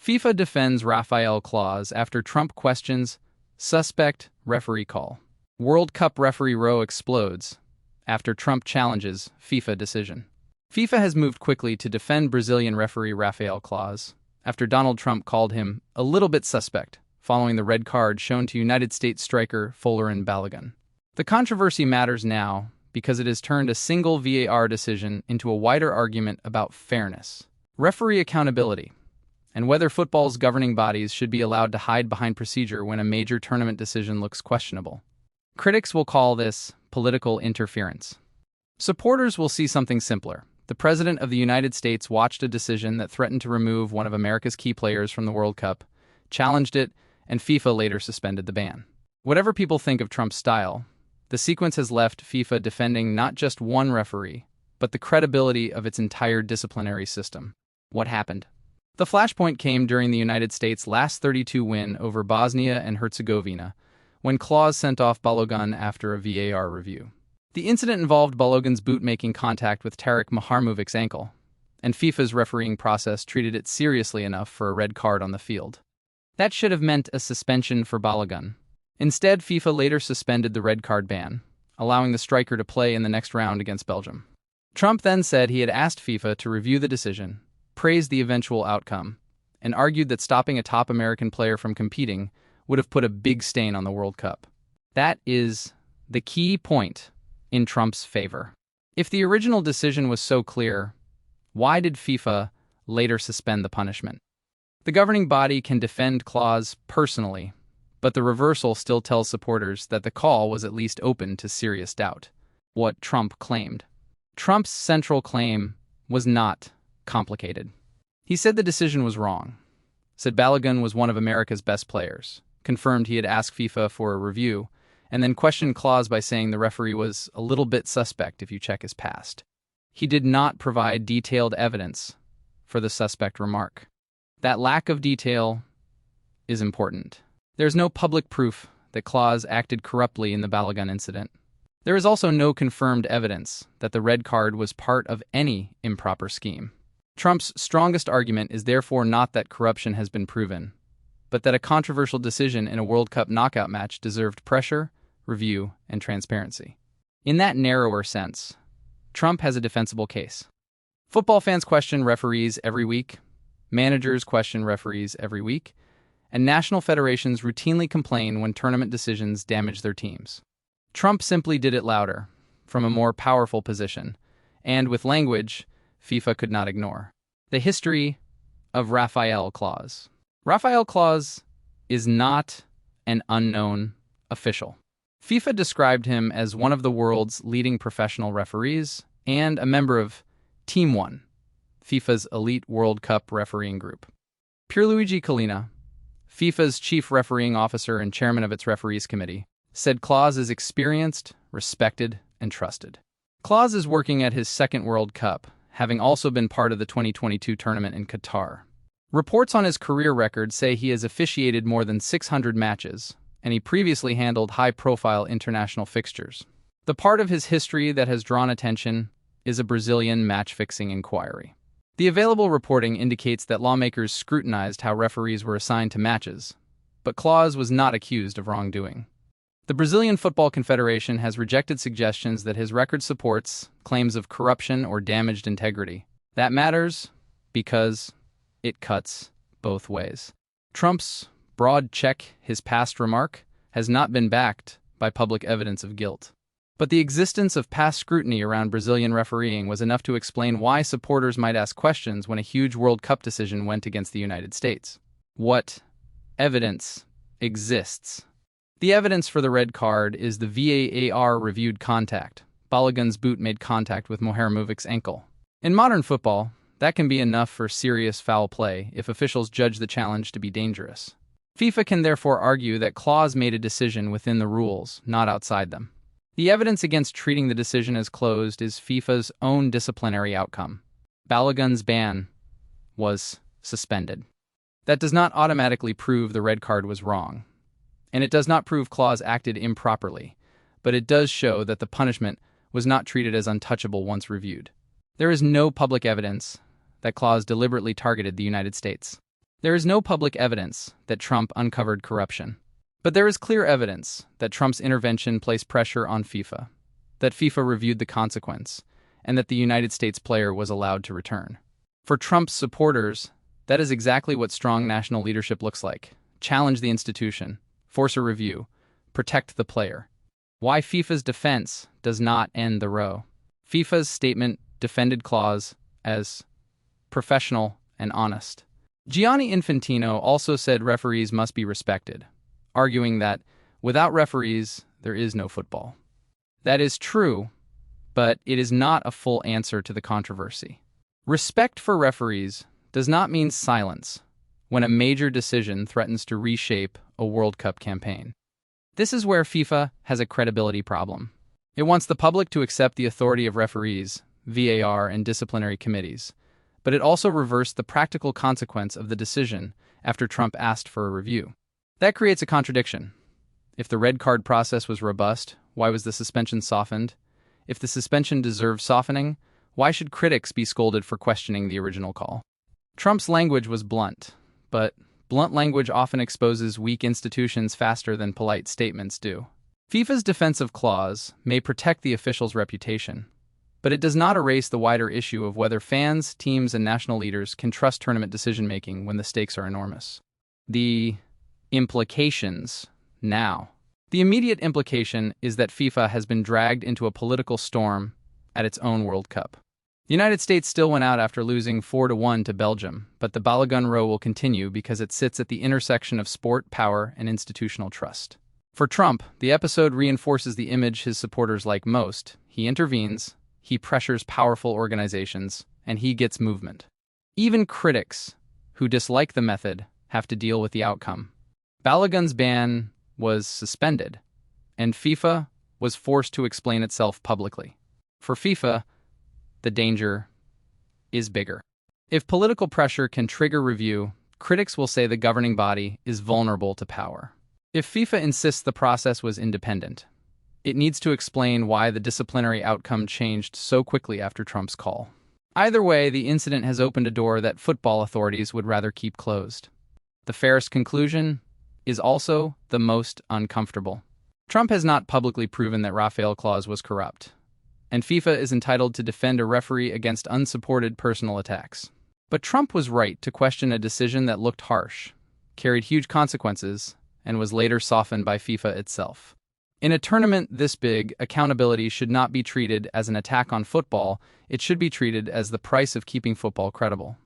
FIFA defends Raphael Claus after Trump questions suspect referee call. World Cup referee row explodes after Trump challenges FIFA decision. FIFA has moved quickly to defend Brazilian referee Raphael Claus after Donald Trump called him a little bit suspect following the red card shown to United States striker Folarin Balogun. The controversy matters now because it has turned a single VAR decision into a wider argument about fairness, referee accountability, and whether football's governing bodies should be allowed to hide behind procedure when a major tournament decision looks questionable. Critics will call this political interference. Supporters will see something simpler. The President of the United States watched a decision that threatened to remove one of America's key players from the World Cup, challenged it, and FIFA later suspended the ban. Whatever people think of Trump's style, the sequence has left FIFA defending not just one referee, but the credibility of its entire disciplinary system. What happened? The flashpoint came during the United States' last 32 win over Bosnia and Herzegovina, when Claus sent off Balogun after a VAR review. The incident involved Balogun's boot making contact with Tarek Maharmovic's ankle, and FIFA's refereeing process treated it seriously enough for a red card on the field. That should have meant a suspension for Balogun. Instead, FIFA later suspended the red card ban, allowing the striker to play in the next round against Belgium. Trump then said he had asked FIFA to review the decision, praised the eventual outcome, and argued that stopping a top American player from competing would have put a big stain on the World Cup. That is the key point in Trump's favor. If the original decision was so clear, why did FIFA later suspend the punishment? The governing body can defend Claus personally, but the reversal still tells supporters that the call was at least open to serious doubt. What Trump claimed. Trump's central claim was not complicated. He said the decision was wrong, said Balogun was one of America's best players, confirmed he had asked FIFA for a review, and then questioned Claus by saying the referee was a little bit suspect if you check his past. He did not provide detailed evidence for the suspect remark. That lack of detail is important. There's no public proof that Claus acted corruptly in the Balogun incident. There is also no confirmed evidence that the red card was part of any improper scheme. Trump's strongest argument is therefore not that corruption has been proven, but that a controversial decision in a World Cup knockout match deserved pressure, review, and transparency. In that narrower sense, Trump has a defensible case. Football fans question referees every week, managers question referees every week, and national federations routinely complain when tournament decisions damage their teams. Trump simply did it louder, from a more powerful position, and with language FIFA could not ignore. The history of Raphael Claus. Raphael Claus is not an unknown official. FIFA described him as one of the world's leading professional referees and a member of Team One, FIFA's elite World Cup refereeing group. Pierluigi Collina, FIFA's chief refereeing officer and chairman of its referees committee, said Claus is experienced, respected, and trusted. Claus is working at his second World Cup, having also been part of the 2022 tournament in Qatar. Reports on his career record say he has officiated more than 600 matches, and he previously handled high-profile international fixtures. The part of his history that has drawn attention is a Brazilian match-fixing inquiry. The available reporting indicates that lawmakers scrutinized how referees were assigned to matches, but Claus was not accused of wrongdoing. The Brazilian Football Confederation has rejected suggestions that his record supports claims of corruption or damaged integrity. That matters because it cuts both ways. Trump's broad check his past remark has not been backed by public evidence of guilt. But the existence of past scrutiny around Brazilian refereeing was enough to explain why supporters might ask questions when a huge World Cup decision went against the United States. What evidence exists? The evidence for the red card is the VAR-reviewed contact. Balogun's boot made contact with Maharmovic's ankle. In modern football, that can be enough for serious foul play if officials judge the challenge to be dangerous. FIFA can therefore argue that Claus made a decision within the rules, not outside them. The evidence against treating the decision as closed is FIFA's own disciplinary outcome. Balogun's ban was suspended. That does not automatically prove the red card was wrong, and it does not prove Claus acted improperly, but it does show that the punishment was not treated as untouchable once reviewed. There is no public evidence that Claus deliberately targeted the United States. There is no public evidence that Trump uncovered corruption. But there is clear evidence that Trump's intervention placed pressure on FIFA, that FIFA reviewed the consequence, and that the United States player was allowed to return. For Trump's supporters, that is exactly what strong national leadership looks like. Challenge the institution, force a review, protect the player. Why FIFA's defense does not end the row. FIFA's statement defended Claus as professional and honest. Gianni Infantino also said referees must be respected, arguing that without referees, there is no football. That is true, but it is not a full answer to the controversy. Respect for referees does not mean silence when a major decision threatens to reshape a World Cup campaign. This is where FIFA has a credibility problem. It wants the public to accept the authority of referees, VAR, and disciplinary committees, but it also reversed the practical consequence of the decision after Trump asked for a review. That creates a contradiction. If the red card process was robust, why was the suspension softened? If the suspension deserved softening, why should critics be scolded for questioning the original call? Trump's language was blunt, but blunt language often exposes weak institutions faster than polite statements do. FIFA's defensive clause may protect the official's reputation, but it does not erase the wider issue of whether fans, teams, and national leaders can trust tournament decision-making when the stakes are enormous. The implications now. The immediate implication is that FIFA has been dragged into a political storm at its own World Cup. The United States still went out after losing 4-1 to Belgium, but the Balogun row will continue because it sits at the intersection of sport, power, and institutional trust. For Trump, the episode reinforces the image his supporters like most. He intervenes, he pressures powerful organizations, and he gets movement. Even critics who dislike the method have to deal with the outcome. Balogun's ban was suspended, and FIFA was forced to explain itself publicly. For FIFA, the danger is bigger. If political pressure can trigger review, critics will say the governing body is vulnerable to power. If FIFA insists the process was independent, it needs to explain why the disciplinary outcome changed so quickly after Trump's call. Either way, the incident has opened a door that football authorities would rather keep closed. The fairest conclusion is also the most uncomfortable. Trump has not publicly proven that Raphael Claus was corrupt, and FIFA is entitled to defend a referee against unsupported personal attacks. But Trump was right to question a decision that looked harsh, carried huge consequences, and was later softened by FIFA itself. In a tournament this big, accountability should not be treated as an attack on football, it should be treated as the price of keeping football credible.